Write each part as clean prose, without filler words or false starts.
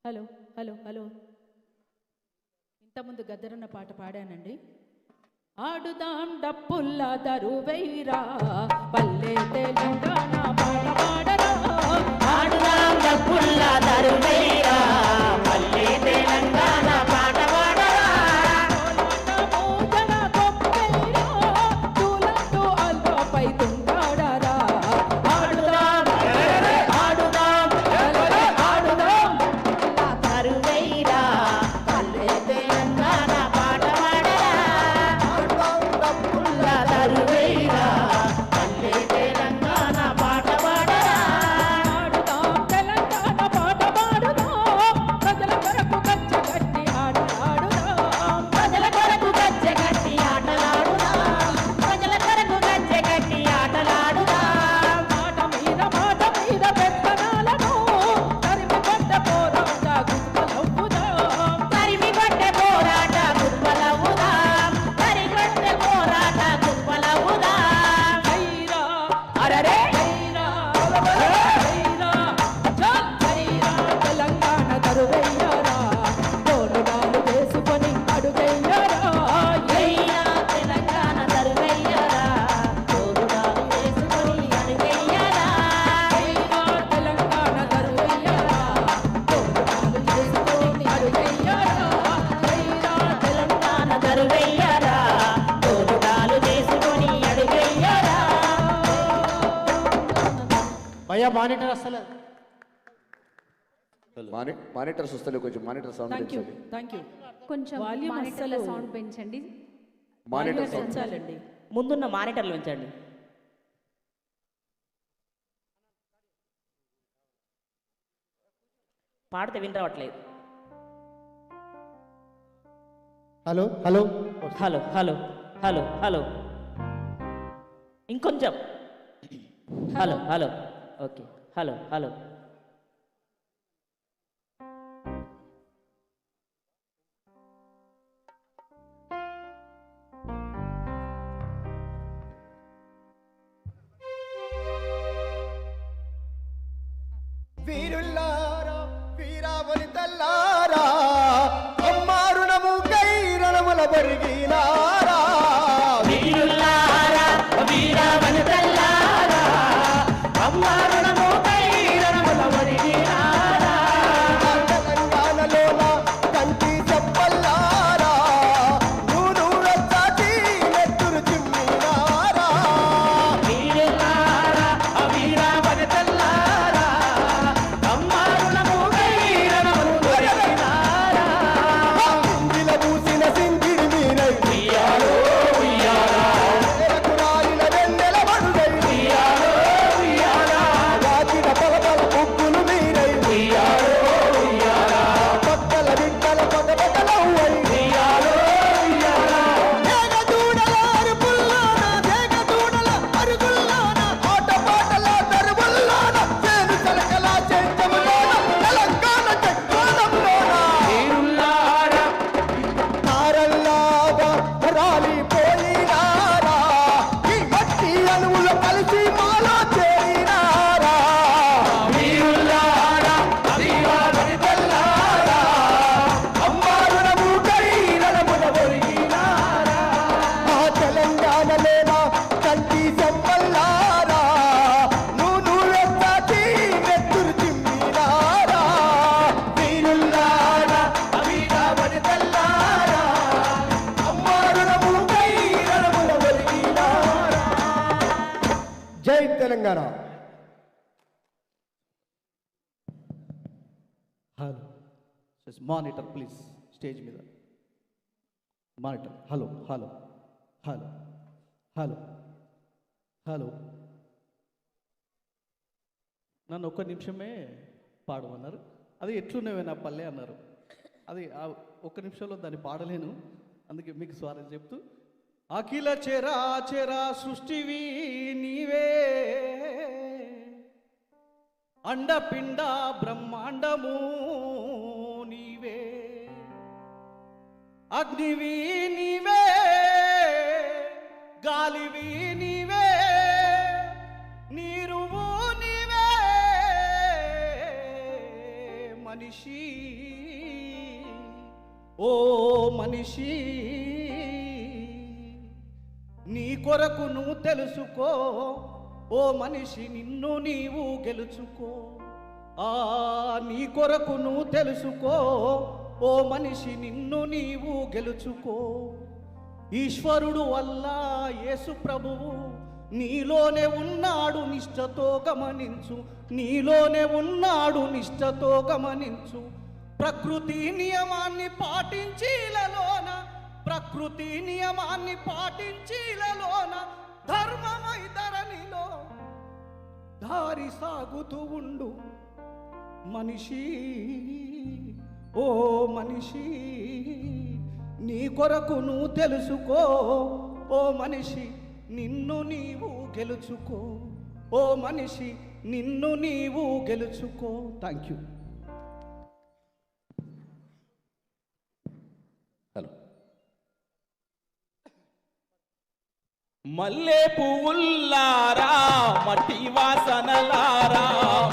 Hello hello hello ఇంతకుముందు గద్దరన్న పాట పాడానండి. ఆడుదాం డప్పుల్లా దరువైరా పల్లె తెలంగాణ పాట పాడరా. ఆడుదాం డప్పుల్లా దరువైరా పల్లె తెలంగాణ పాట పాడరా. మూజన కొప్పైరా చూలంటూ అల్లోపై తుంటాడరా. ఆడుదాం ఆడుదాం ఆడుదాం దరువైరా పల్లె తెలంగాణ పాట పాడరా. ఆడుదాం డప్పుల్లా దరువైరా పల్లె తెలంగాణ పాట పాడరా. ఆడుదాం తెలంగాణ పాట పాడుదాం ప్రజల కొరకు గజ్జె కట్టి ఆటలాడుదాం. ప్రజల కొరకు గజ్జె కట్టి ఆటలాడుదాం. ప్రజల కొరకు గజ్జె కట్టి ఆటలాడుదాం. మాట మీద పెత్తనాలను తరిమి కొట్ట పోరాట గుర్తులవ్వుదాం. తరిమి కొట్టే పోరాట గుర్పలవుదాం. తరిగొట్టే పోరాట గుర్పలవుదాం. హైరా అరరే హైరా హైరా చల్ హైరా తెలంగాణ దరువయ్యారా తోడుగాలు వేసుకొని అడుగయ్యారా. అయినా తెలంగాణ దరువయ్యారా తోడుగాలు వేసుకొని అడుగయ్యారా. హైరా తెలంగాణ దరువయ్యారా తోడుగాలు వేసుకొని అడుగయ్యారా. హైరా తెలంగాణ దరువయ్యారా తోడుగాలు వేసుకొని అడుగయ్యారా. భయ్యా మానిటర్ అసలు మానిటర్స్ వస్తలే, కొంచెం మానిటర్ సౌండ్ థ్యాంక్ యూ కొంచెం వాల్యూమ్ మానిటర్ల అస్సలు సౌండ్ పెంచండి. మానిటర్ సౌండ్ పెంచాలండి. ముందున్న మానిటర్లు ఉంచండి. పాడితే విని రావట్లేదు. Hello hello hello hello hello hello ఇంకొంచెం. Hello hello okay hello hello వీరుల్లారా వీరావని తల్లారా అమ్మారుణము కై రణముల బరిగినారా. వీరుల్లారా వీరవనితల్లారా అమ్మారుణము కై రణముల ఒరిగినారా. తెలంగాణలోన కంటి చెప్పల్లారా నూనూ రచ్చాటి నెత్తురు చిమ్మినారా. వీరుల్లారా వీరవనితల్లారా అమ్మారుణము కై రణముల ఒరిగినారా. సింగిల పూసిన సింగిడి మీరై ఉయ్యాలో ఉయ్యాలా కురాలిన వెన్నెల మడుగై ఉయ్యాలో ఉయ్యాలా రాచిన పలపల ముగ్గులు మీరై ఉయ్యాలో ఉయ్యాలా పక్కల బిడ్డల పగపగలవ్వై ఉయ్యాలో ఉయ్యాలా జగదూడల అరుపుల్లోన జగదూడల అరుగుల్లోన ఆటపాటల దరువుల్లోన చేను చలకల చెంచములోన తెలంగాణ చెక్కోణంలోన వీరుల్లారా తారల్లాగా రాలిపోయినారా ఈ మట్టి అణువుల కలిసి మాలో చేరినారా. వీరుల్లారా వీరవనితల్లారా అమ్మారుణము కై రణముల ఒరిగినారా. ఆ తెలంగాణలోన కంటి చెంపల్లారా నూనూ ఎత్తాటి నెత్తురు చిమ్మినారా. వీరుల్లారా వీరవనితల్లారా అమ్మారుణము కై రణముల ఒరిగినారా. జై Telangana. Hello monitor please stage మీద monitor. Hello hello hello hello hello నన్ను ఒక్క నిమిషమే పాడమన్నారు. అది ఎట్లున్నవే నా పల్లె అన్నారు. అది ఒక్క నిమిషంలో దాన్ని పాడలేను, అందుకే మీకు స్వాగతం చెప్తూ అఖిల చెరా సృష్టివి నీవే అండపిండ బ్రహ్మాండము నీవే అగ్నివి నీవే గాలివి నీవే నీరువు నీవే మనిషి ఓ మనిషి నీ కొరకు నువ్వు తెలుసుకో ఓ మనిషి నిన్ను నీవు గెలుచుకో నీ కొరకు నువ్వు తెలుసుకో ఓ మనిషి నిన్ను నీవు గెలుచుకో ఈశ్వరుడు వల్ల యేసు ప్రభువు నీలోనే ఉన్నాడు నిష్ఠతో గమనించు నీలోనే ఉన్నాడు నిష్ఠతో గమనించు ప్రకృతి నియమాన్ని పాటించిలలోన ప్రకృతి నియమాన్ని పాటించిలలోన ధర్మమై ధరణిలో దారి సాగుతూ ఉండు మనిషి ఓ మనిషి నీ కొరకు నువ్వు తెలుసుకో ఓ మనిషి నిన్ను నీవు గెలుచుకో ఓ మనిషి నిన్ను నీవు గెలుచుకో థ్యాంక్ యూ హలో మల్లె పువ్వుల్లారా మట్టి వాసనలారా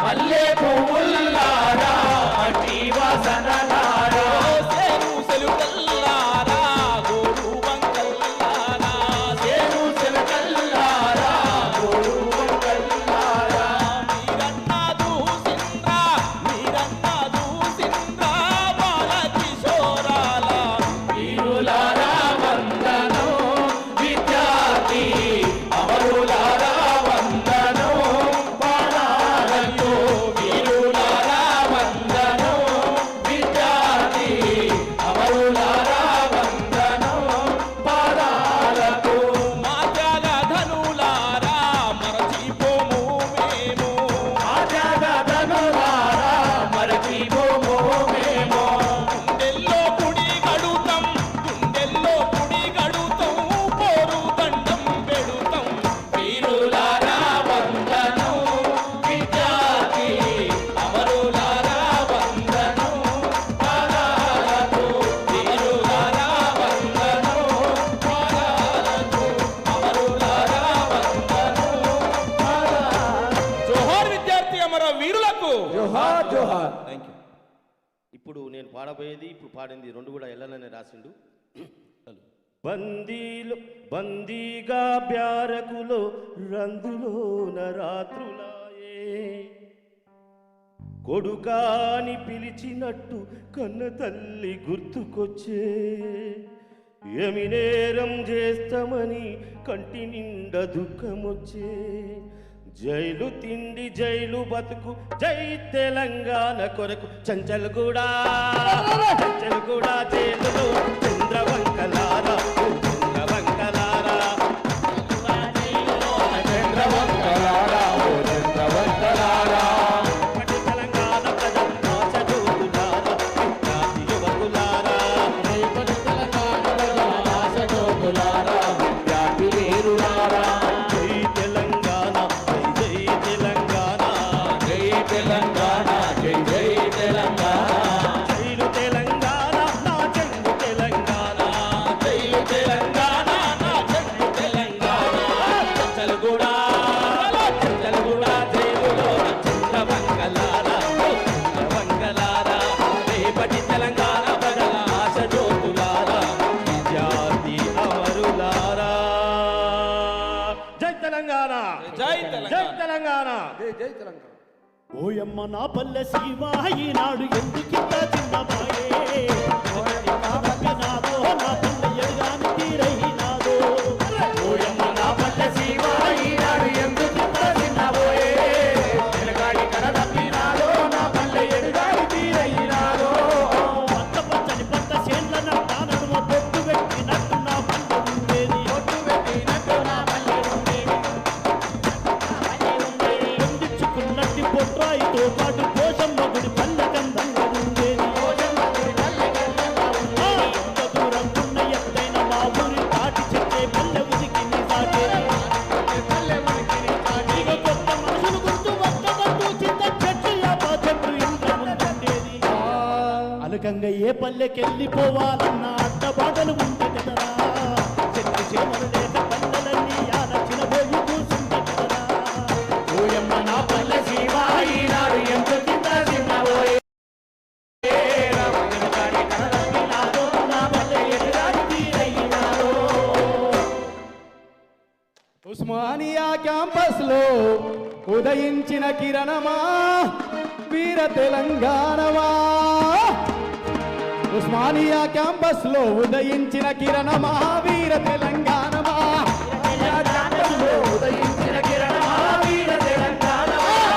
మల్లె పువ్వుల్లారా మట్టి వాసనలారా సేను సెలుకల్లారా గోరు వంకల్లారా సేను చిలకల్లారా గోరు వంకల్లారా మీరన్నా దూసింద్రా బాల కిశోరాల వీరులారా వందనం విద్యార్థి అమరులారా వందనం పాడాలతో వీరులారా వందనం విద్యార్థి అమరులారా వందనం పాడాలతో మా త్యాగధనులారా మరచిపోము మేము ఆజాదనులారా మరచిపోము మేము గుండెల్లో కుడి గడుతాం పోరు దండం పెడుతాం వీరులారా వందనం విద్యార్థి అమరులారా వందనం పాదాలతో వీరులారా వందనం పాదాలతో అమరులారా వందనం పాదాలతో జోహార్ విద్యార్థి అమర వీరులకు జోహార్ జోహార్ థ్యాంక్ యూ ఇప్పుడు నేను పాడబోయేది ఇప్పుడు పాడింది రెండు కూడా ఎల్లనని రాసిండు బందీగా బ్యారకులో రందులోన రాత్రులాయే కొడుకాని పిలిచినట్టు కన్న తల్లి గుర్తుకొచ్చే ఏమి నేరం చేస్తామని కంటి నిండా దుఃఖమొచ్చే జైలు తిండి జైలు బతుకు జై తెలంగాణ కొరకు చంచల్గూడా జైలులో చంద్రవంకలారా చంద్రవంకలారా చంద్రవంకలారా ఓ చంద్రవంకలారా పటి తెలంగాణ ప్రజల ఆశజోతులారా విద్యార్థి యువకులారా ఆశజోతులారా విద్యార్థి వీరులారా జై తెలంగాణ జై తెలంగాణ జై తెలంగాణ జై జై తెలంగాణ జైలు తెలంగాణ నా జంగు తెలంగాణ జైలు తెలంగాణ నా జన్మ తెలంగాణ చంచల్గూడా జైలులో చంద్రవంకలారా చంద్రవంకలారా రేపటి తెలంగాణ ప్రజల ఆశజోతులారా విద్యార్థి అమరులారా జై తెలంగాణ జై జై తెలంగాణ జై జై తెలంగాణ ఓయమ్మ నా పల్లె సీమ ఈనాడు ఎందుకింత చిన్నబాయే నాదో నా పల్లె ఎడగాని తీరైనాదో ఓయమ్మ నా పల్లె సీమ ఈనాడు ఎందుకింత చిన్నబోయే వెనకాడి కడ తప్పినాదో నా పల్లె ఎడుగాడి తీరయినాదో పచ్చ పచ్చని పంట చేన్ల నట్ట నడుమ పొట్టు పెట్టినట్టు నా పల్లె ఉండేది పొట్టు పెట్టినట్టు నా పల్లె ఉండేది పొందించుకున్నట్టి పొట్రాయితో పాటు పోషమ్మ గుడి పల్లె కందంగా ఉండేది ఎంత దూరం ఉన్న ఎత్తైన మా ఊరి తాటి చెట్టే పల్లె ఉదికిని సాగేది ఇక కొత్త మనుషులు గుర్తు వద్దవద్దు చింత చెట్టు యాప చెట్టు ఇంత ముందుండేది అలకంగా ఏ పల్లెకెళ్ళిపోవాలన్న అడ్డబాటలు ఉండే కదరా చెట్టు చేమలు లేక పల్లెలన్నీ యాలచిన పోయి కూర్చుంటే కదరా ఓయమ్మ నా పల్లె సీమ ఈనాడు ఎందుకింత ఉదయించిన కిరణమా వీర తెలంగాణమా ఉస్మానియా క్యాంపస్ లో ఉదయించిన కిరణమా వీర తెలంగాణమా ఉదయించిన కిరణమా వీర తెలంగాణ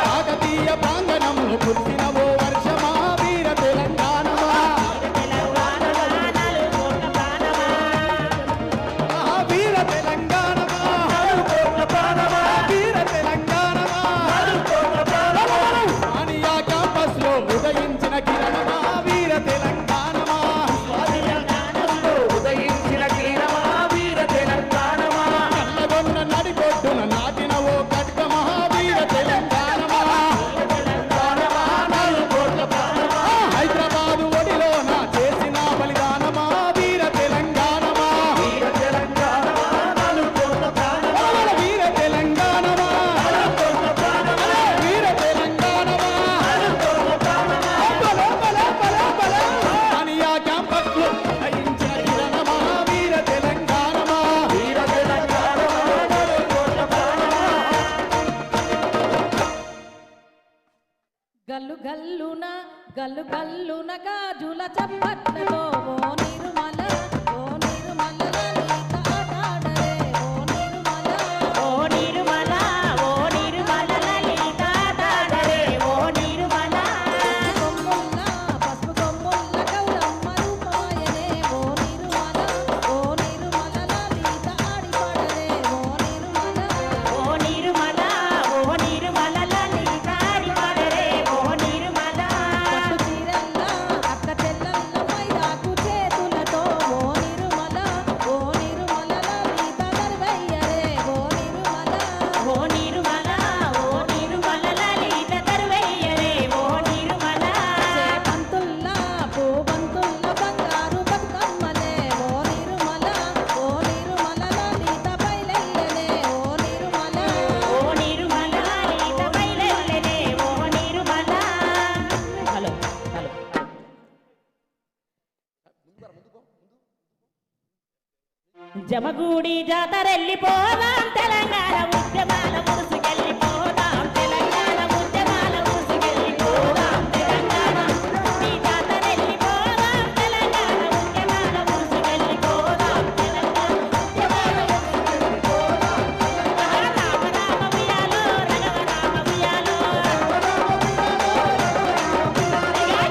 కాకతీయ ప్రాంగణంలో కురిసిన ఓ వర్షమా వీర తెలంగాణమా వీర తెలంగాణమా వీర తెలంగాణమా ఉస్మానియా క్యాంపస్ లో ఉదయించిన కిరణమా వీర తెలంగాణమా ఉదయించిన కిరణమా వీర తెలంగాణమా నల్లగొన్న నడిబొడ్డున నాటిన ఓ ఖడ్గమా వీర తెలంగాణమా హైదరాబాదు ఒడిలోన చేసిన బలిదానమా వీర తెలంగాణమా వీర తెలంగాణమా నలుగొండ ప్రాణమా వీర తెలంగాణమా వీర తెలంగాణమా ఉస్మానియా క్యాంపస్ లో ఉదయించిన కిరణమా వీర తెలంగాణమా వీర తెలంగాణమా నలుగొండ ప్రాణమా గల్లు గల్లున గల్లు గల్లున గాజుల చప్పట్లతో ఓ నిరుమల లలిత ఆటాడరే ఓ నిరుమల లలిత ఆటాడరే ఓ నిరుమల కొమ్ముల్ల పసుపు కొమ్ముల్ల గౌరమ్మ రూపాయనే ఓ నిరుమల లలిత ఆడి పాడరే ఓ నిరుమల లలిత ఆడి పాడరే ఓ నిరుమల పట్టు చీరల్ల అక్క చెల్లల్ల మైదాకు చేతులతో ఓ నిరుమల లలిత దర్వయ్యరే ఓ నిరుమల లలిత దర్వయ్యరే ఓ నిరుమల పంతుల్ల బంగారు బతుకమ్మలే ఓ నిరుమల లలిత బయలెల్లనే ఓ నిరుమల లలిత బయలెల్లనే ఓ నిరుమల హలో జమగూడి జాతరెళ్ళిపోదాం తెలంగాణ ఉద్యమాల ముసుకెళ్ళిపోదాం తెలంగాణ ఉద్యమాల ముసుకెళ్ళిపోదాం తెలంగాణ ఈ జాతరెళ్ళిపోదాం తెలంగాణ ఉద్యమాల ముసుకెళ్ళిపోదాం తెలంగాణ ఉద్యమాల ముసుకెళ్ళిపోదాం రామ రామ ఉయ్యాలో రఘవ రామ ఉయ్యాలో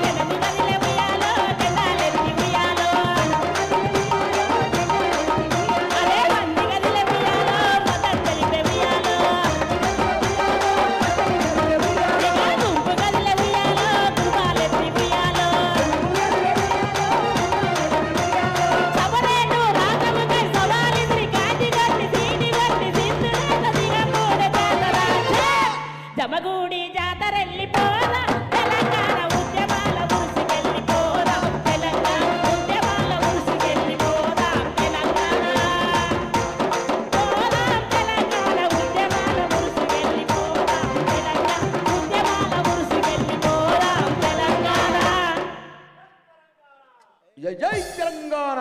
జనము కదిలే ఉయ్యాలో జెండాలెత్తి ఉయ్యాలో అరే మంది గదిలే ఉయ్యాలో మతం తెలిపే ఉయ్యాలో గుంపు గదిలే ఉయ్యాలో గుబాలెత్తి ఉయ్యాలో సబరేటు రాజముకై సవాలిద్రి కాటి గట్టి సీటి గట్టి సిద్ధులేత దిగమూడ జాతర జమగూడి జాతరెళ్ళిపోదాం తెలంగాణ ఉద్యమాల ముసుకెళ్ళిపోదాం తెలంగాణ ఉద్యమాల ముసుకెళ్ళిపోదాం తెలంగాణ తెలంగాణ ఉద్యమాల ముసుకెళ్ళిపోదాం తెలంగాణ ఉద్యమాల ముసుకెళ్ళిపోదాం తెలంగాణ జై జై తెలంగాణ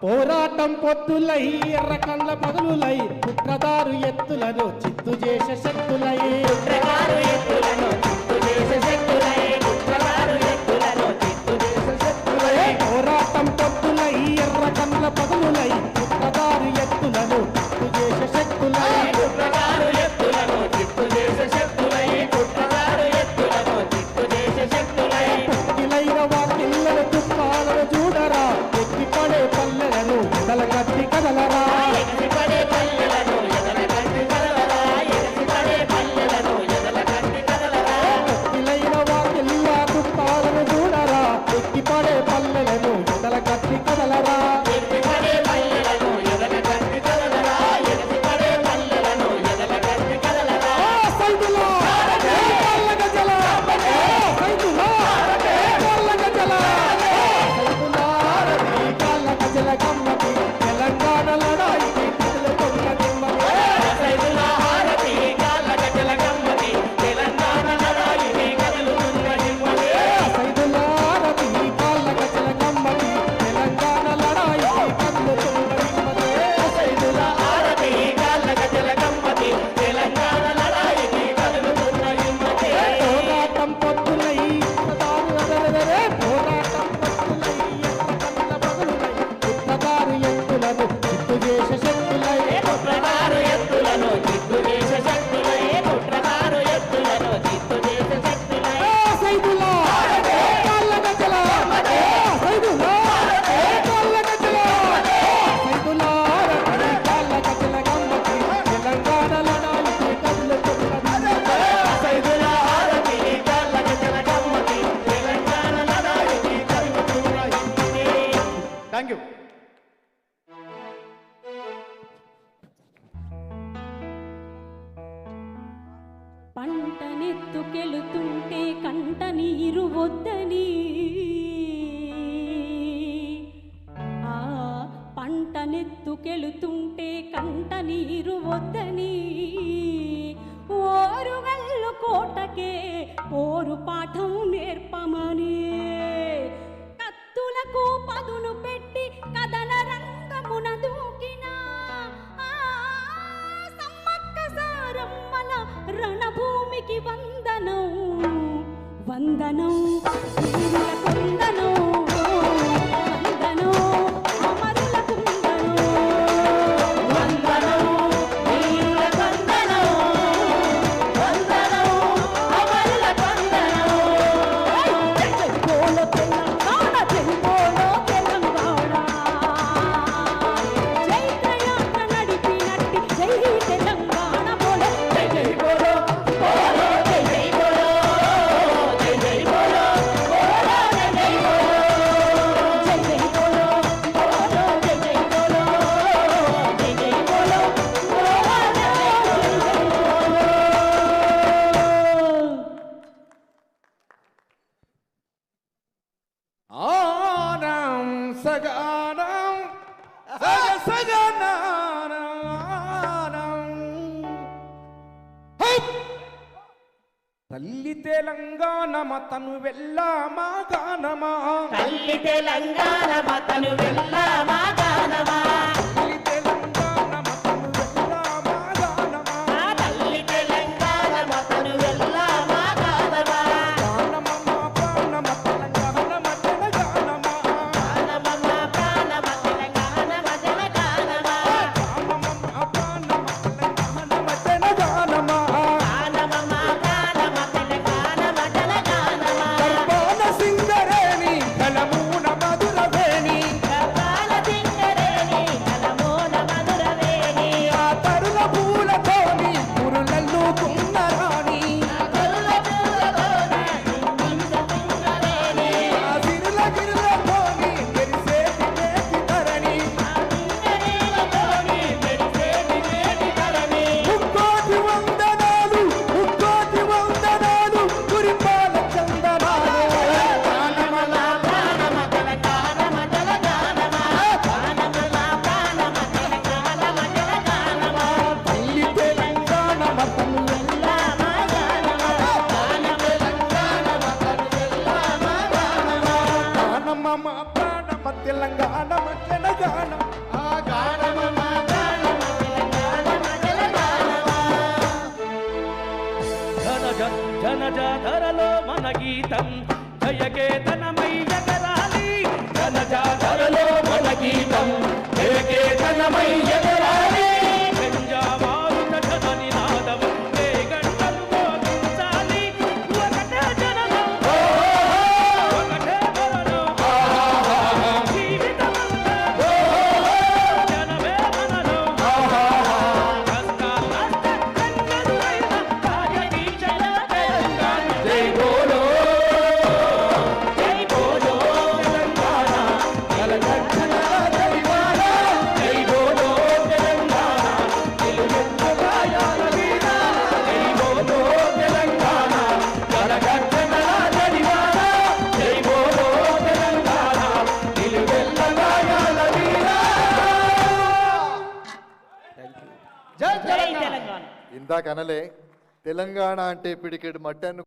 పోరాటం పొత్తులై ఎర్ర కండ్ల పదులులై కుట్రదారు ఎత్తులను చిత్తు చేసే శక్తులై కుట్రదారు ఎత్తులను చిత్తు చేసే శక్తులై కుట్రదారు ఎత్తులను చిత్తు చేసే శక్తులై పోరాటం పొత్తులై ఎర్ర కండ్ల పదులులై కుట్రదారు ఎత్తులను చిత్తు చేసే శక్తులై కుట్రదారు ఎత్తులను చిత్తు చేసే శక్తులై కుట్రదారు ఎత్తులను చిత్తు చేసే శక్తులై పుట్టిలైన వాకిళ్ళను తుప్పాలను చూడరా ఎక్కిపడే పల్లెలను కదల కత్తి కదలరా ఎగసిపడే పల్లెలను ఎదల కంటి కదలరా ఎగసిపడే పల్లెలను ఎదల కంటి నీరు వద్దని ఆ పంటనెత్తుకెళుతుంటే కంట నీరు వద్దని ఓరుగల్లు కోటకే పోరు పాఠం నేర్పమని కత్తులకు పదును పెట్టి కథన రంగమున దూకిన సమ్మక్క సారమ్మల రణభూమికి వందనం వందనం వీరుల కొందనం వందనం అమరుల కుందనం వందనం వీరుల వందనం వందనం అమరుల వందనం జై బోలో తెలంగాణ జై బోలో తెలంగాణ చైత్రయాత్ర నడిపినట్టి జై తెలంగాణ బోలో జై జై బోలో బోలో జై జై బోలో జై జై బోలో బోలో జై జై బోలో జై జై బోలో బోలో జై జై బోలో జై జై బోలో బోలో జై ఆనం సగానం సగ సగనానం హై! తల్లి తెలంగాణమ తను వెళ్ళామా గానమా తల్లి తెలంగాణ మతను వెళ్ళామా గానమా తల్లి తెలంగాణమ తను వెళ్ళామా గానమా ఆ తల్లి తెలంగాణ మతను వెళ్ళామా గానమా గానమమ్మ ప్రాణమ తెలంగాణమ జనగానమా గానమమ్మ ప్రాణమ తెలంగాణ మజల గానమా గానమమ్మ ప్రాణమ తెలంగాణమ జనగానమా గానమమ్మ ప్రాణమ తెలంగాణ మజల గానమా గర్భాన సింగరేణి కలమూన మధురవేణి కపాల సింగరేణి కలమోన మధురవేణి ఆ తరుల పూలతోని పురులల్లుకున్న రాణి కరుల పూలతోన నిందించ సింగరేణి ఆ సిరుల గిరులతోని మెరిసేటి మేటి ధరణి సింగరేణితోని మెరిసేటి మేటి ధరణి ముక్కోటి వందనాలు కురిపాల చందనాలు గానమమ్మ ప్రాణమ తెలంగాణ మజల గానమా గానమమ్మ ప్రాణమ తెలంగాణ మజల గానమా తల్లి తెలంగాణ మతను వెళ్ళామా గానమా గాన తెలంగాణ మతను వెళ్ళామా గానమా గానమమ్మ ప్రాణమ తెలంగాణ జనగానం ఆ గానమమ్మ ప్రాణమ తెలంగాణ మజల గానమా జనజాతరలో మన గీతం జయకేతనమై ఎగరాలి జనజాతరలో మన గీతం జయకేతనమై ఎగరాలి పెంజావారుట జననినాదం ఏ గంటలు మోగించాలి ఒకటే జననం ఒకటే మరణం జీవితమంతా జనమే మననం కష్ట నష్ట కన్నెదురైన కార్యదీక్షల తెలంగాణ జై బోలో జై బోలో తెలంగాణ జలగర్జన జైవాడ జై బోలో తెలంగాణ నిలువెత్తు గాయాల వీర జై బోలో తెలంగాణ జలగర్జన జైవాడ జై బోలో తెలంగాణ నిలువెల్ల గాయాల వీర జై తెలంగాణ ఇందాక అనలే తెలంగాణ అంటే పిడికెడు మట్టను